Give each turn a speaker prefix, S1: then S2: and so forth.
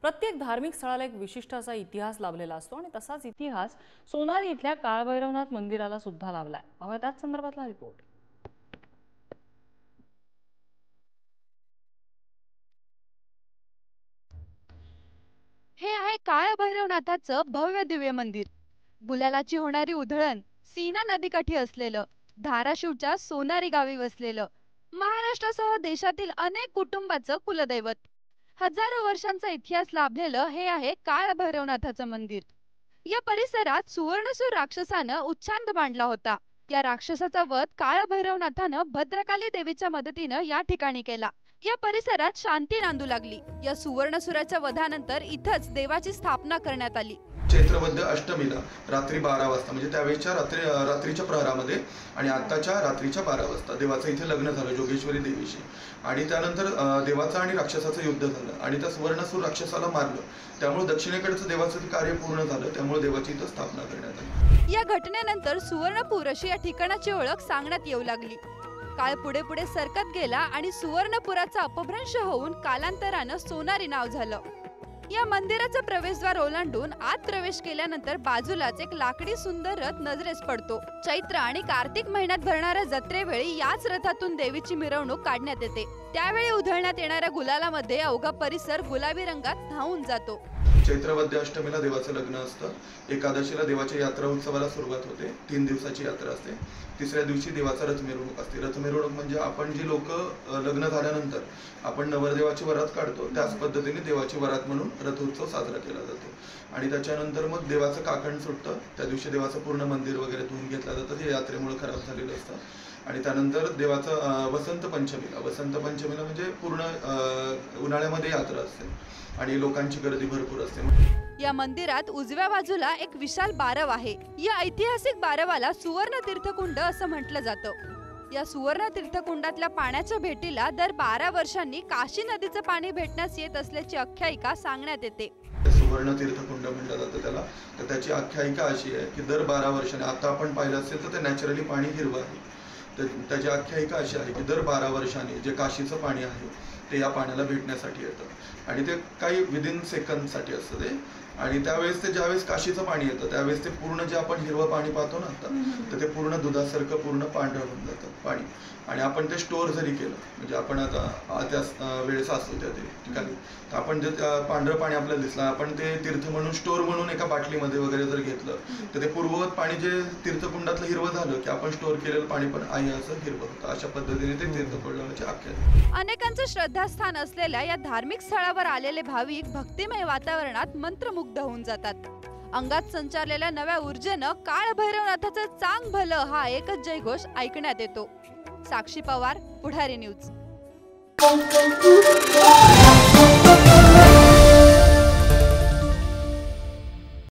S1: प्रत्येक धार्मिक स्थळाला एक विशिष्ट असा इतिहास लाभलेला असतो आणि तसाच इतिहास सोनारी इथल्या काळभैरवनाथ मंदिराला सुद्धा लाभलाय। पाहूया त्याच संदर्भातला रिपोर्ट।
S2: हे आहे काळभैरवनाथाचं भव्य दिव्य मंदिर। गुलालाची होणारी उधळण सीना नदीकाठी असलेलं, धाराशिवच्या सोनारी गावी वसलेलं, महाराष्ट्रासह देशातील अनेक कुटुंबाचं कुलदैवत। हजारो वर्षांचा इतिहास लाभलेलं हे आहे काळभैरवनाथाचं मंदिर। या परिसरात सुवर्णसूर राक्षसानं उच्छाद मांडला होता। या राक्षसाचा वध काळभैरवनाथानं भद्रकाली देवीच्या मदतीनं या ठिकाणी केला। या परिसरात शांती नांदू लागली। या सुवर्णसुराच्या वधानंतर इथंच देवाची स्थापना करण्यात आली।
S3: चैत्रवद्य अष्टमीला रात्री 12 वाजता म्हणजे त्यावेळेच्या रात्रीच्या प्रहरामध्ये आणि आत्ताच्या रात्रीच्या 12 वाजता देवाचं इथे लग्न झालं जोगेश्वरी देवीशी। आणि त्यानंतर देवाचं आणि राक्षसाचं युद्ध झालं आणि त्या सुवर्णसूर राक्षसाला मारलं। त्यामुळे दक्षिणेकडचं देवाचं कार्य पूर्ण झालं। त्यामुळे देवाची इथं स्थापना करण्यात आली।
S2: या घटनेनंतर सुवर्णपूर अशी या ठिकाणाची ओळख सांगण्यात येऊ लागली। काळ पुढे पुढे सरकत गेला आणि सुवर्णपुराचा अपभ्रंश होऊन कालांतरानं सोनारी नाव झालं। या मंदिराचं प्रवेशद्वार ओलांडून आत प्रवेश केल्यानंतर बाजूलाच एक लाकडी सुंदर रथ नजरेस पडतो। चैत्र आणि कार्तिक महिन्यात भरणाऱ्या जत्रेवेळी याच रथातून देवीची मिरवणूक काढण्यात येते। त्यावेळी उधळण्यात येणाऱ्या गुलालामध्ये अवघा परिसर गुलाबी रंगात न्हाऊन जातो।
S3: चैत्रवद्य अष्टमीला देवाचं लग्न असतं। एकादशीला देवाच्या यात्रा उत्सवाला सुरुवात होते। 3 दिवसाची यात्रा असते। तिसऱ्या दिवशी देवाचा रथ मिरवणूक असते। रथ मिरवणूक म्हणजे आपण जी लोक लग्न झाल्यानंतर आपण नवरदेवाची वरात काढतो त्याच पद्धतीने देवाची वरात म्हणून रथ उत्सव साजरा केला जातो। आणि त्याच्यानंतर मग देवाचं काकण सुटतं। त्या दिवशी देवाचं पूर्ण मंदिर वगैरे धुवून घेतलं जातं, हे यात्रेमुळे खराब झालेलं असतं। आणि त्यानंतर देवाचं वसंत पंचमीला म्हणजे पूर्ण उन्हाळ्यामध्ये यात्रा असते आणि लोकांची गर्दी भरपूर असते।
S2: या मंदिरात उजव्या बाजूला एक विशाल बारव आहे। या ऐतिहासिक बारवाला सुवर्ण तीर्थकुंड असं म्हटलं जातं। या सुवर्ण तीर्थकुंडातल्या पाण्याच्या भेटीला दर 12 वर्षांनी काशी नदीचं पाणी भेटण्यास येत असल्याची आख्यायिका सांगण्यात येते।
S3: सुवर्ण तीर्थकुंड म्हटलं जातं त्याला। तर त्याची आख्यायिका अशी आहे की दर 12 वर्षांनी, आता आपण पाहिलं असेल तर ते नॅचरली पाणी हिरवं आहे, तर त्याची आख्यायिका अशी आहे की दर 12 वर्षांनी जे काशीचं पाणी आहे ते या पाण्याला भेटण्यासाठी येतं आणि ते काही विदिन सेकंदसाठी असतं ते। आणि त्यावेळेस ते ज्यावेळेस काशीचं पाणी येतं त्यावेळेस ते पूर्ण जे आपण हिरवं पाणी पाहतो ना तर ते पूर्ण दुधासारखं पूर्ण पांढरं होऊन जातं पाणी। आणि आपण ते स्टोअर जरी केलं म्हणजे आपण आता त्या वेळेस असतो त्या ठिकाणी तर आपण जे पांढरं पाणी आपल्याला दिसलं आपण ते तीर्थ म्हणून स्टोअर म्हणून एका बाटलीमध्ये वगैरे जर घेतलं तर ते पूर्ववत पाणी जे तीर्थकुंडातलं हिरवं झालं की आपण स्टोअर केलेलं पाणी पण आहे असं हिरवं होतं। अशा पद्धतीने ते तीर्थकुंडाची आख्यायिका।
S2: अनेकांचं श्रद्धास्थान असलेल्या या धार्मिक स्थळावर आलेले भाविक भक्तिमय वातावरणात मंत्रमुग्ध होऊन जातात। अंगात संचारलेल्या नव्या ऊर्जेनं काळभैरवनाथाचं चांग भलं हा एकच जयघोष ऐकण्यात येतो। साक्षी पवार, पुढारी न्यूज।